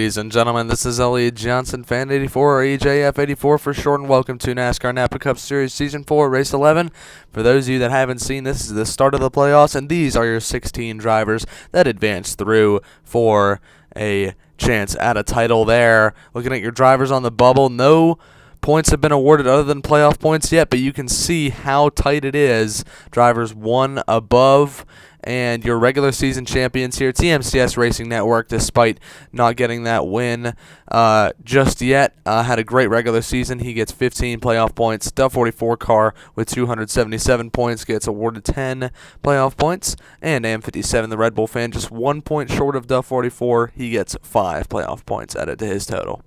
Ladies and gentlemen, this is Elliot Johnson, Fan 84, or EJF 84 for short, and welcome to NASCAR Napa Cup Series Season 4, Race 11. For those of you that haven't seen, this is the start of the playoffs, and these are your 16 drivers that advance through for a chance at a title there. Looking at your drivers on the bubble, no points have been awarded other than playoff points yet, but you can see how tight it is. Drivers one above, and your regular season champions here, TMCS Racing Network, despite not getting that win just yet, had a great regular season. He gets 15 playoff points. Dub 44 car with 277 points gets awarded 10 playoff points. And AM57, the Red Bull fan, just 1 point short of Dub 44. He gets 5 playoff points added to his total.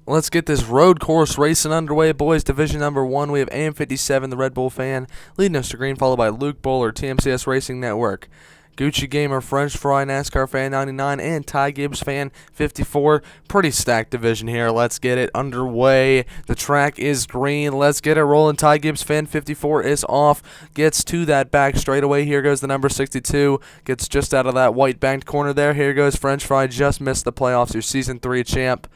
Let's get this road course racing underway, boys. Division number 1, we have AM57, the Red Bull fan, leading us to green, followed by Luke Bowler, TMCS Racing Network, Gucci Gamer, French Fry, NASCAR fan 99, and Ty Gibbs fan 54. Pretty stacked division here. Let's get it underway. The track is green. Let's get it rolling. Ty Gibbs fan 54 is off. Gets to that back straightaway. Here goes the number 62. Gets just out of that white banked corner there. Here goes French Fry. Just missed the playoffs. Your Season 3 champ.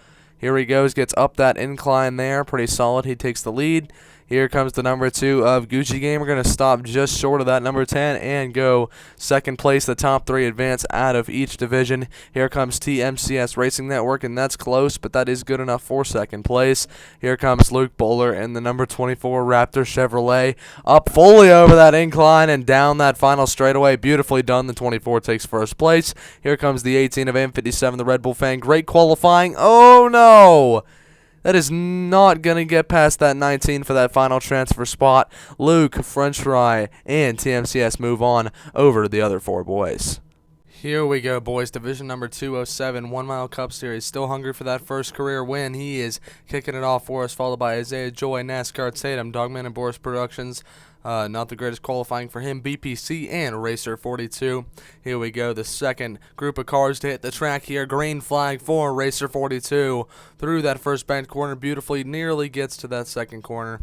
Here he goes, gets up that incline there, pretty solid. He takes the lead. Here comes the number 2 of Gucci Game. We're going to stop just short of that number 10 and go second place. The top 3 advance out of each division. Here comes TMCS Racing Network, and that's close, but that is good enough for second place. Here comes Luke Bowler and the number 24 Raptor Chevrolet. Up fully over that incline and down that final straightaway. Beautifully done. The 24 takes first place. Here comes the 18 of M57, the Red Bull fan. Great qualifying. Oh, no! That is not going to get past that 19 for that final transfer spot. Luke, French Fry, and TMCS move on over to the other 4 boys. Here we go, boys. Division number 207, 1 Mile Cup Series. Still hungry for that first career win. He is kicking it off for us, followed by Isaiah Joy, NASCAR Tatum, Dogman and Boris Productions. Not the greatest qualifying for him, BPC and Racer 42. Here we go, the second group of cars to hit the track here. Green flag for Racer 42. Through that first banked corner beautifully, nearly gets to that second corner.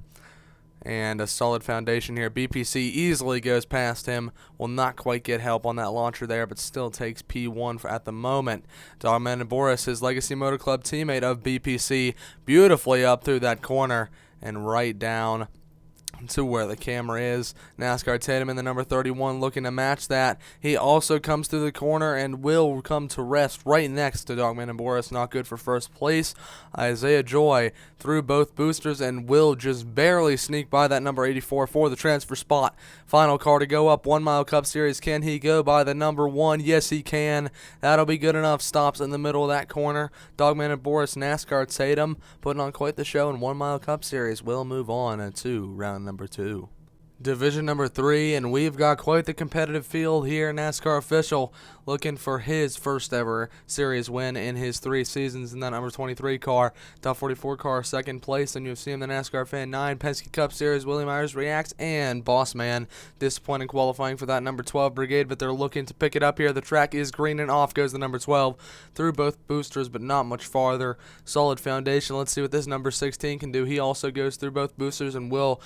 And a solid foundation here. BPC easily goes past him. Will not quite get help on that launcher there, but still takes P1 at the moment. Dogman and Boris, his Legacy Motor Club teammate of BPC, beautifully up through that corner and right down to where the camera is. NASCAR Tatum in the number 31 looking to match that. He also comes through the corner and will come to rest right next to Dogman and Boris. Not good for first place. Isaiah Joy through both boosters and will just barely sneak by that number 84 for the transfer spot. Final car to go up 1 Mile Cup Series. Can he go by the number 1? Yes, he can. That'll be good enough. Stops in the middle of that corner. Dogman and Boris, NASCAR Tatum putting on quite the show in 1 Mile Cup Series. Will move on to round number 2. Division number 3, and we've got quite the competitive field here. NASCAR official looking for his first ever series win in his 3 seasons in that number 23 car. Top 44 car, second place. And you've seen the NASCAR fan 9, Penske Cup Series, Willie Myers reacts, and Boss Man. Disappointing qualifying for that number 12 brigade, but they're looking to pick it up here. The track is green and off goes the number 12 through both boosters, but not much farther. Solid foundation. Let's see what this number 16 can do. He also goes through both boosters and will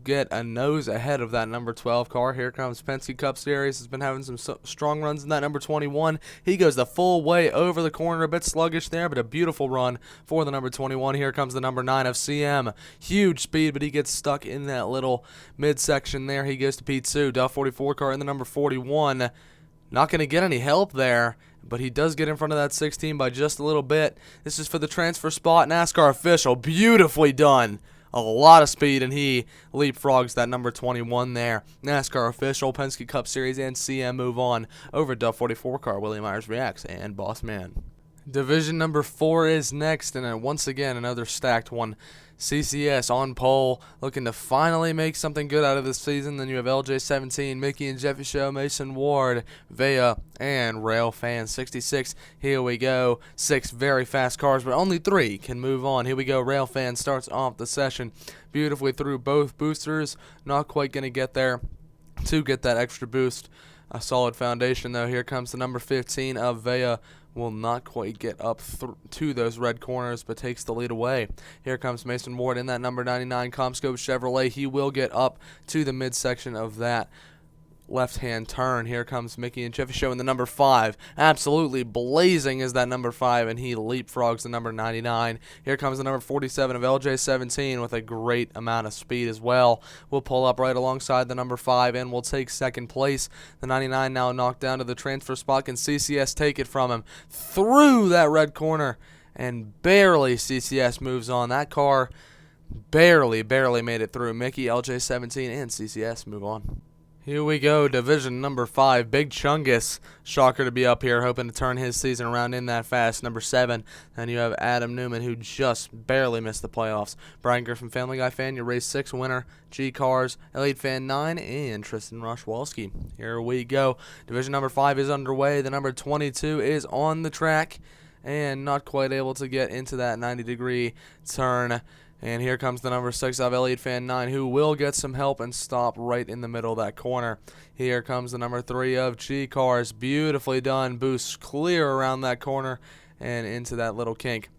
get a nose ahead of that number 12 car. Here comes Penske Cup Series. Has been having some strong runs in that number 21. He goes the full way over the corner. A bit sluggish there, but a beautiful run for the number 21. Here comes the number 9 of CM. Huge speed, but he gets stuck in that little midsection there. He goes to P2. Duff 44 car in the number 41. Not going to get any help there, but he does get in front of that 16 by just a little bit. This is for the transfer spot. NASCAR official. Beautifully done. A lot of speed, and he leapfrogs that number 21 there. NASCAR official, Penske Cup Series, and CM move on over Duff 44 car. Willie Myers reacts, and Boss Man. Division number 4 is next, and once again, another stacked one. CCS on pole, looking to finally make something good out of this season. Then you have LJ17, Mickey and Jeffy Show, Mason Ward, Vea, and Rail Fan 66. Here we go. 6 very fast cars, but only 3 can move on. Here we go. Rail Fan starts off the session beautifully through both boosters. Not quite going to get there to get that extra boost. A solid foundation, though. Here comes the number 15 of Vea. Will not quite get up to those red corners, but takes the lead away. Here comes Mason Ward in that number 99 Comscope Chevrolet. He will get up to the midsection of that left-hand turn. Here comes Mickey and Jeffy showing the number 5. Absolutely blazing is that number 5, and he leapfrogs the number 99. Here comes the number 47 of LJ17 with a great amount of speed as well. We'll pull up right alongside the number 5, and we'll take second place. The 99 now knocked down to the transfer spot. Can CCS take it from him? Through that red corner, and barely CCS moves on. That car barely made it through. Mickey, LJ17, and CCS move on. Here we go, division number 5, Big Chungus. Shocker to be up here, hoping to turn his season around in that fast. Number 7, then you have Adam Newman, who just barely missed the playoffs. Brian Griffin, Family Guy fan, your race 6 winner. G Cars, Elliott fan 9, and Tristan Roshwalski. Here we go, division number 5 is underway. The number 22 is on the track, and not quite able to get into that 90-degree turn. And here comes the number 6 of Elliott fan 9, who will get some help and stop right in the middle of that corner. Here comes the number 3 of G Cars. Beautifully done. Boosts clear around that corner and into that little kink.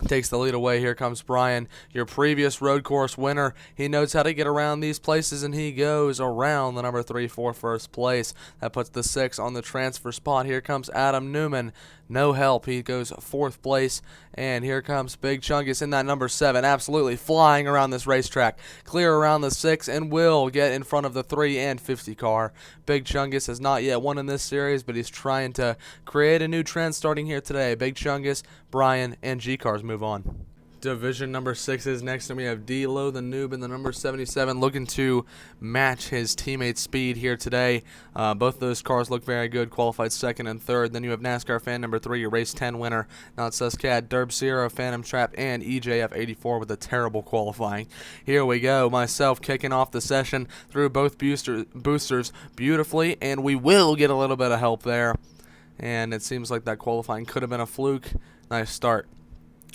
Takes the lead away. Here comes Brian, your previous road course winner. He knows how to get around these places, and he goes around the number 3 for first place. That puts the 6 on the transfer spot. Here comes Adam Newman. No help. He goes 4th place. And here comes Big Chungus in that number 7. Absolutely flying around this racetrack. Clear around the 6 and will get in front of the 3 and 50 car. Big Chungus has not yet won in this series, but he's trying to create a new trend starting here today. Big Chungus, Brian, and G-Cars move on. Division number 6 is next, and we have D-Lo the Noob and the number 77 looking to match his teammate's speed here today. Both of those cars look very good, qualified 2nd and 3rd. Then you have Nascar fan number 3, your race 10 winner, Not Suscat, Derb Zero, Phantom Trap, and EJF 84 with a terrible qualifying. Here we go, myself kicking off the session through both boosters beautifully, and we will get a little bit of help there. And it seems like that qualifying could have been a fluke. Nice start.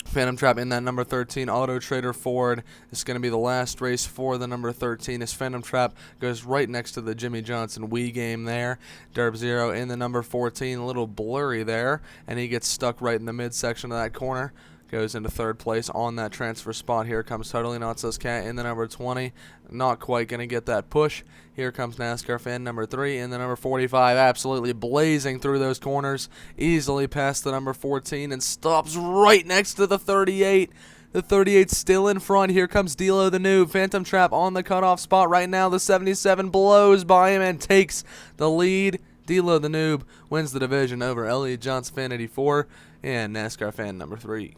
Phantom Trap in that number 13, Auto Trader Ford. It's going to be the last race for the number 13. As Phantom Trap goes right next to the Jimmy Johnson Wii game there. Derb Zero in the number 14, a little blurry there, and he gets stuck right in the midsection of that corner. Goes into 3rd place on that transfer spot. Here comes Totally Not Suscat in the number 20. Not quite going to get that push. Here comes NASCAR fan number 3 in the number 45. Absolutely blazing through those corners. Easily past the number 14 and stops right next to the 38. The 38's still in front. Here comes D-Lo the Noob. Phantom Trap on the cutoff spot right now. The 77 blows by him and takes the lead. D-Lo the Noob wins the division over Elliott Johnson fan 84 and NASCAR fan number 3.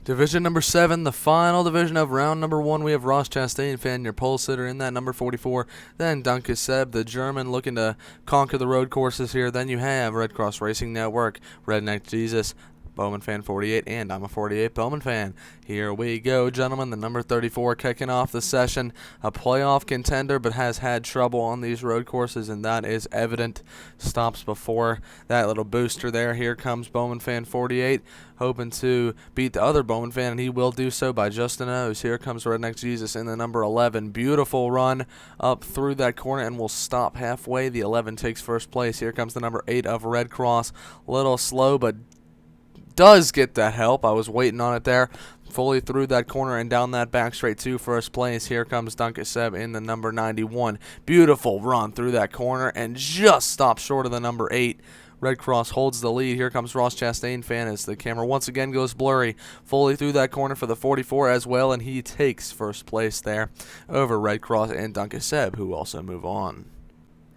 Division number 7, the final division of round number 1. We have Ross Chastain, fan your pole sitter, in that number 44. Then Duncan Seb, the German, looking to conquer the road courses here. Then you have Red Cross Racing Network, Redneck Jesus, Bowman fan 48, and I'm a 48 Bowman fan. Here we go, gentlemen. The number 34 kicking off the session. A playoff contender, but has had trouble on these road courses, and that is evident. Stops before that little booster there. Here comes Bowman fan 48, hoping to beat the other Bowman fan, and he will do so by just a nose. Here comes Redneck Jesus in the number 11. Beautiful run up through that corner, and will stop halfway. The 11 takes first place. Here comes the number 8 of Red Cross. A little slow, but does get that help. I was waiting on it there. Fully through that corner and down that back straight to first place. Here comes Duncan Seb in the number 91. Beautiful run through that corner and just stops short of the number 8. Red Cross holds the lead. Here comes Ross Chastain fan as the camera once again goes blurry. Fully through that corner for the 44 as well, and he takes first place there over Red Cross and Duncan Seb, who also move on.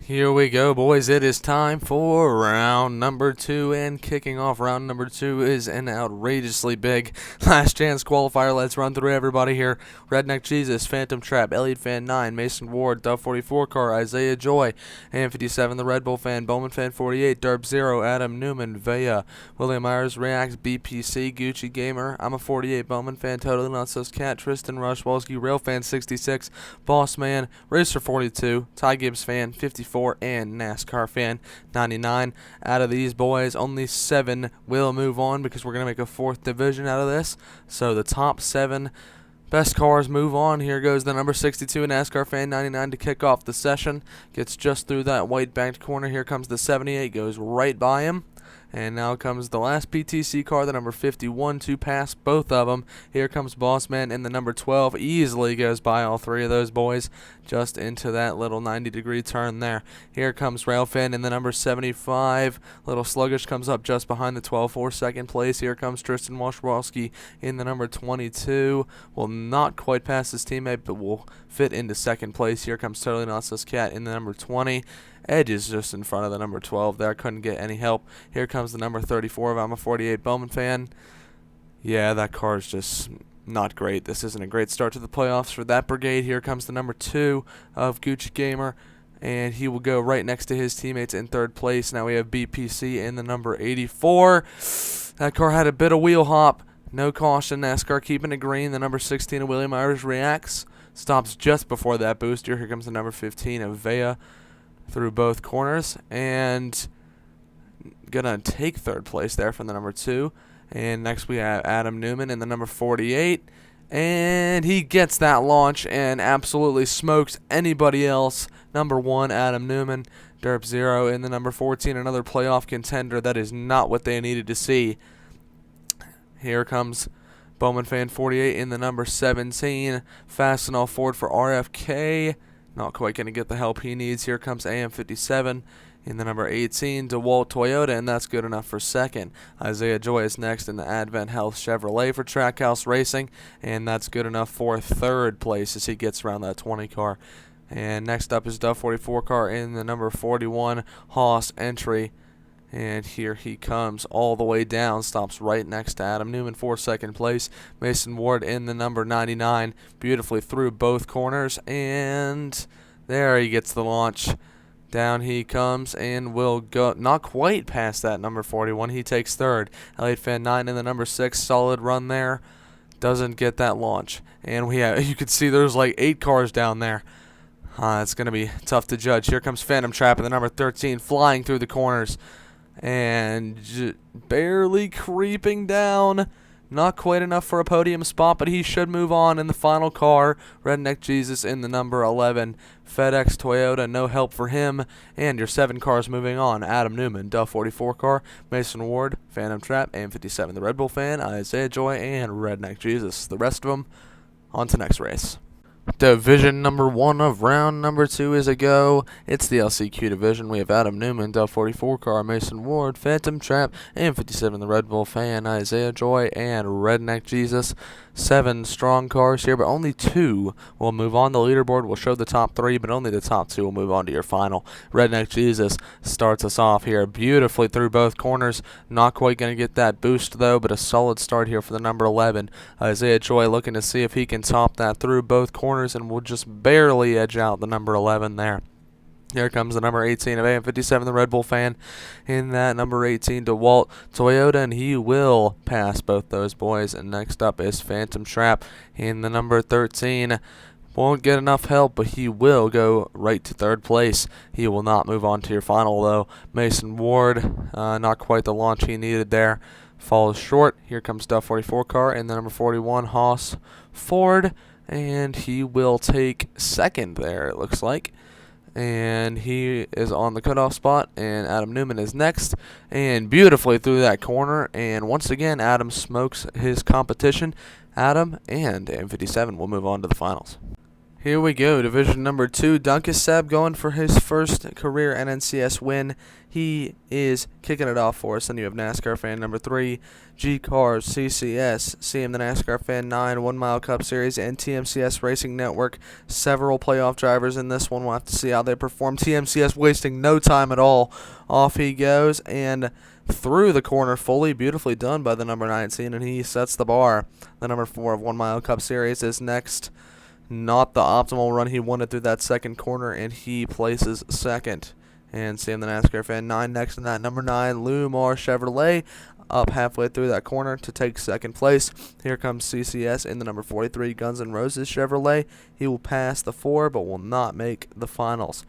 Here we go, boys. It is time for round number 2, and kicking off round number 2 is an outrageously big last chance qualifier. Let's run through everybody here. Redneck Jesus, Phantom Trap, Elliott fan 9, Mason Ward, Dove 44 car, Isaiah Joy, AM57, the Red Bull fan, Bowman fan 48, Derb Zero, Adam Newman, Vea, William Myers, Reacts, BPC, Gucci Gamer, I'm a 48 Bowman fan, Totally Not Suscat, Tristan Roshwalski, Rail fan 66, Boss Man, Racer 42, Ty Gibbs fan 54, and NASCAR fan 99. Out of these boys, only 7 will move on because we're going to make a 4th division out of this. So the top 7 best cars move on. Here goes the number 62 NASCAR fan 99 to kick off the session. Gets just through that white banked corner. Here comes the 78, goes right by him. And now comes the last PTC car, the number 51, to pass both of them. Here comes Bossman in the number 12. Easily goes by all three of those boys just into that little 90-degree turn there. Here comes Railfin in the number 75. Little sluggish, comes up just behind the 12 for second place. Here comes Tristan Washwalski in the number 22. Will not quite pass his teammate, but will fit into second place. Here comes Totally Nonsense Cat in the number 20. Edge is just in front of the number 12 there. Couldn't get any help. Here comes the number 34 of I'm a 48 Bowman fan. Yeah, that car is just not great. This isn't a great start to the playoffs for that brigade. Here comes the number 2 of Gucci Gamer, and he will go right next to his teammates in third place. Now we have BPC in the number 84. That car had a bit of wheel hop. No caution. NASCAR keeping it green. The number 16 of William Irish reacts. Stops just before that booster. Here comes the number 15 of Vea through both corners, and gonna take third place there from the number 2. And next we have Adam Newman in the number 48, and he gets that launch and absolutely smokes anybody else. Number 1 Adam Newman. Derp 0 in the number 14, another playoff contender. That is not what they needed to see. Here comes Bowman fan 48 in the number 17. Fastenal forward for RFK. Not quite going to get the help he needs. Here comes AM57 in the number 18, DeWalt Toyota, and that's good enough for second. Isaiah Joy is next in the Advent Health Chevrolet for Trackhouse Racing, and that's good enough for third place as he gets around that 20 car. And next up is Duff 44 car in the number 41, Haas Entry. And here he comes all the way down, stops right next to Adam Newman for second place. Mason Ward in the number 99, beautifully through both corners, and there he gets the launch. Down he comes and will go not quite past that number 41. He takes third. Elliott Fan 9 in the number 6, solid run there. Doesn't get that launch. And you can see there's like 8 cars down there. It's going to be tough to judge. Here comes Phantom Trap in the number 13, flying through the corners. And barely creeping down. Not quite enough for a podium spot, but he should move on in the final car. Redneck Jesus in the number 11. FedEx Toyota, no help for him. And your 7 cars moving on. Adam Newman, Duff 44 car, Mason Ward, Phantom Trap, AM57, the Red Bull fan, Isaiah Joy, and Redneck Jesus. The rest of them on to next race. Division number 1 of round number 2 is a go. It's the LCQ division. We have Adam Newman, Duff 44 car, Mason Ward, Phantom Trap, and 57 the Red Bull fan, Isaiah Joy, and Redneck Jesus. 7 strong cars here, but only 2 will move on. The leaderboard will show the top 3, but only the top 2 will move on to your final. Redneck Jesus starts us off here beautifully through both corners. Not quite going to get that boost, though, but a solid start here for the number 11. Isaiah Joy looking to see if he can top that through both corners, and will just barely edge out the number 11 there. Here comes the number 18 of AM57, the Red Bull fan, in that number 18 DeWalt Toyota, and he will pass both those boys. And next up is Phantom Trap in the number 13. Won't get enough help, but he will go right to third place. He will not move on to your final, though. Mason Ward, not quite the launch he needed there. Falls short. Here comes Duff 44 car in the number 41, Haas Ford, and he will take second there, it looks like. And he is on the cutoff spot, and Adam Newman is next, and beautifully through that corner, and once again Adam smokes his competition. Adam and AM57 will move on to the finals. Here we go, division number 2. Duncan Seb going for his first career NNCS win. He is kicking it off for us. Then you have NASCAR fan number 3, G Cars CCS, CM the NASCAR fan 9, 1 Mile Cup Series, and TMCS Racing Network. Several playoff drivers in this one. We'll have to see how they perform. TMCS wasting no time at all. Off he goes and through the corner fully, beautifully done by the number 19, and he sets the bar. The number 4 of 1 Mile Cup Series is next. Not the optimal run he wanted through that second corner, and he places second. And Sam the NASCAR fan 9 next in that number 9, Lumar Chevrolet, up halfway through that corner to take second place. Here comes CCS in the number 43, Guns N' Roses Chevrolet. He will pass the 4, but will not make the finals.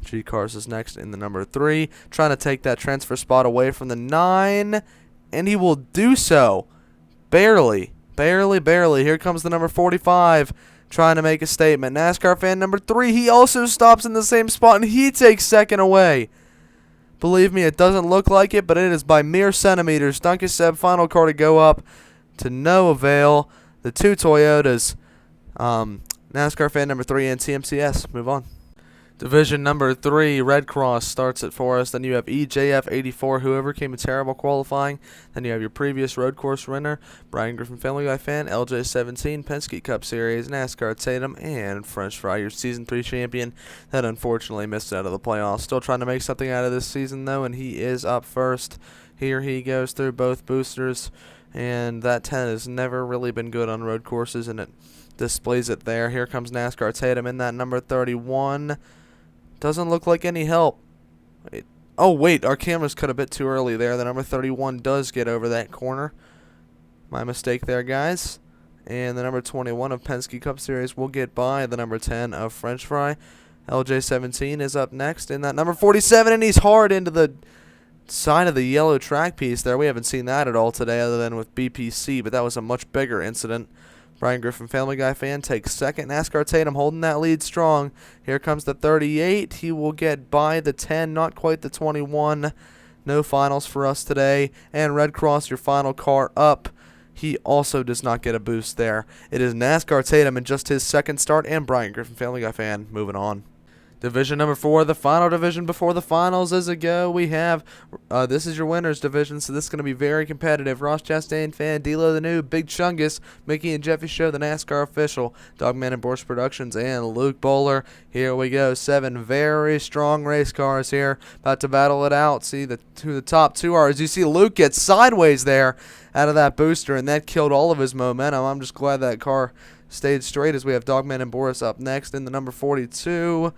G Cars is next in the number 3, trying to take that transfer spot away from the 9, and he will do so. Barely. Here comes the number 45. Trying to make a statement. NASCAR fan number 3, he also stops in the same spot, and he takes second away. Believe me, it doesn't look like it, but it is by mere centimeters. Duncan Seb, final car to go up to no avail. The two Toyotas, NASCAR fan number 3 and TMCS. Move on. Division number 3, Red Cross starts it for us. Then you have EJF 84, who overcame a terrible qualifying. Then you have your previous road course winner, Brian Griffin Family Guy fan, LJ 17, Penske Cup Series, NASCAR Tatum, and French Fry, your Season 3 champion that unfortunately missed out of the playoffs. Still trying to make something out of this season, though, and he is up first. Here he goes through both boosters, and that 10 has never really been good on road courses, and it displays it there. Here comes NASCAR Tatum in that number 31. Doesn't look like any help. Wait, our cameras cut a bit too early there. The number 31 does get over that corner. My mistake there, guys. And the number 21 of Penske Cup Series will get by the number 10 of French Fry. LJ 17 is up next in that number 47, and he's hard into the side of the yellow track piece there. We haven't seen that at all today other than with BPC, but that was a much bigger incident. Brian Griffin Family Guy fan takes second. NASCAR Tatum holding that lead strong. Here comes the 38. He will get by the 10, not quite the 21. No finals for us today. And Red Cross, your final car up. He also does not get a boost there. It is NASCAR Tatum in just his second start, and Brian Griffin Family Guy fan moving on. Division number 4, the final division before the finals is a go. We have, this is your winners division, so this is going to be very competitive. Ross Chastain fan, D-Lo the Noob, Big Chungus, Mickey and Jeffy Show, the NASCAR official, Dogman and Borscht Productions, and Luke Bowler. Here we go, 7 very strong race cars here, about to battle it out. See who the top 2 are. As you see, Luke gets sideways there out of that booster, and that killed all of his momentum. I'm just glad that car stayed straight as we have Dogman and Boris up next in the number 42.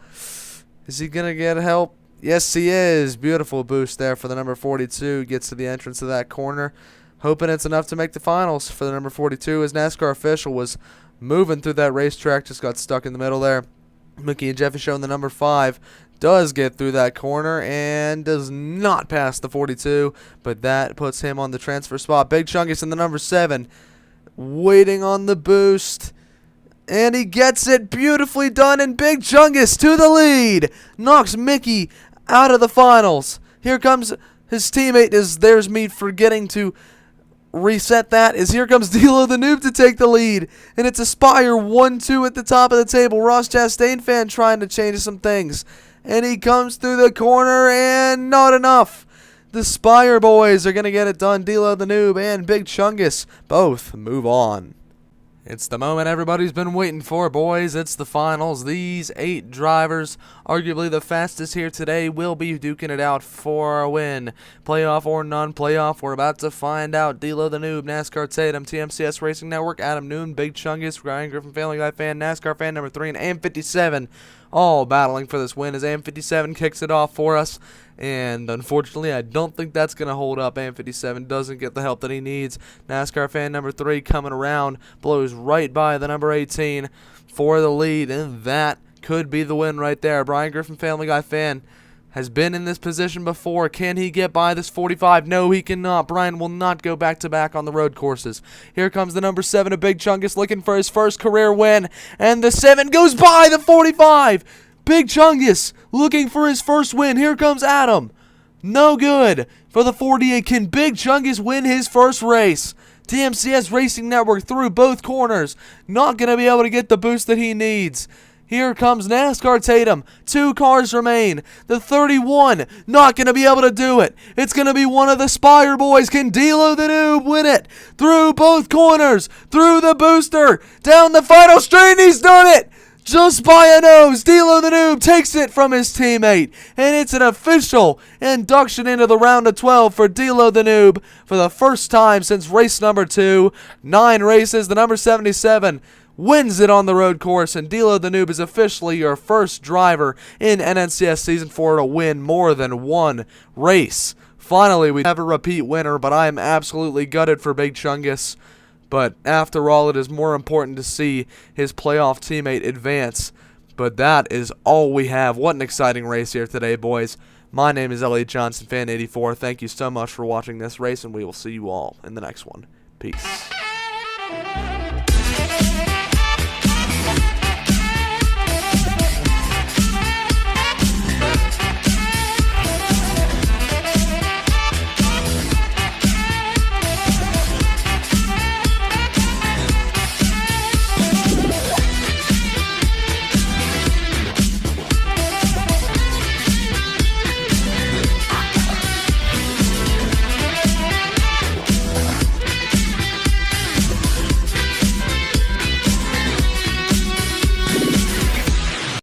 Is he going to get help? Yes, he is. Beautiful boost there for the number 42. Gets to the entrance of that corner. Hoping it's enough to make the finals for the number 42 as NASCAR official was moving through that racetrack. Just got stuck in the middle there. Mickey and Jeffy showing the number 5. Does get through that corner and does not pass the 42. But that puts him on the transfer spot. Big Chungus in the number 7. Waiting on the boost. And he gets it, beautifully done, and Big Chungus to the lead. Knocks Mickey out of the finals. Here comes his teammate. There's me forgetting to reset that. Here comes D-Lo the Noob to take the lead. And it's Aspire 1-2 at the top of the table. Ross Chastain fan trying to change some things. And he comes through the corner, and not enough. The Spire boys are going to get it done. D-Lo the Noob and Big Chungus both move on. It's the moment everybody's been waiting for, boys. It's the finals. These 8 drivers, arguably the fastest here today, will be duking it out for a win. Playoff or non-playoff, we're about to find out. D-Lo the Noob, NASCAR Tatum, TMCS Racing Network, Adam Noon, Big Chungus, Ryan Griffin Family Guy fan, NASCAR fan number 3, and AM57 all battling for this win as AM57 kicks it off for us. And unfortunately, I don't think that's going to hold up. AM57 doesn't get the help that he needs. NASCAR fan number 3 coming around, blows right by the number 18 for the lead, and that could be the win right there. Brian Griffin Family Guy fan has been in this position before. Can he get by this 45? No, he cannot. Brian will not go back-to-back on the road courses. Here comes the number 7 of Big Chungus looking for his first career win, and the 7 goes by the 45. Big Chungus looking for his first win. Here comes Adam. No good for the 48. Can Big Chungus win his first race? TMCS Racing Network through both corners. Not going to be able to get the boost that he needs. Here comes NASCAR Tatum. 2 cars remain. The 31 not going to be able to do it. It's going to be one of the Spire boys. Can D-Lo the Noob win it? Through both corners. Through the booster. Down the final straight. He's done it. Just by a nose, D-Lo the Noob takes it from his teammate. And it's an official induction into the round of 12 for D-Lo the Noob for the first time since race number 2. 9 races, the number 77 wins it on the road course. And D-Lo the Noob is officially your first driver in NNCS Season 4 to win more than 1 race. Finally, we have a repeat winner, but I am absolutely gutted for Big Chungus. But after all, it is more important to see his playoff teammate advance. But that is all we have. What an exciting race here today, boys. My name is Elliot Johnson, Fan 84. Thank you so much for watching this race, and we will see you all in the next one. Peace.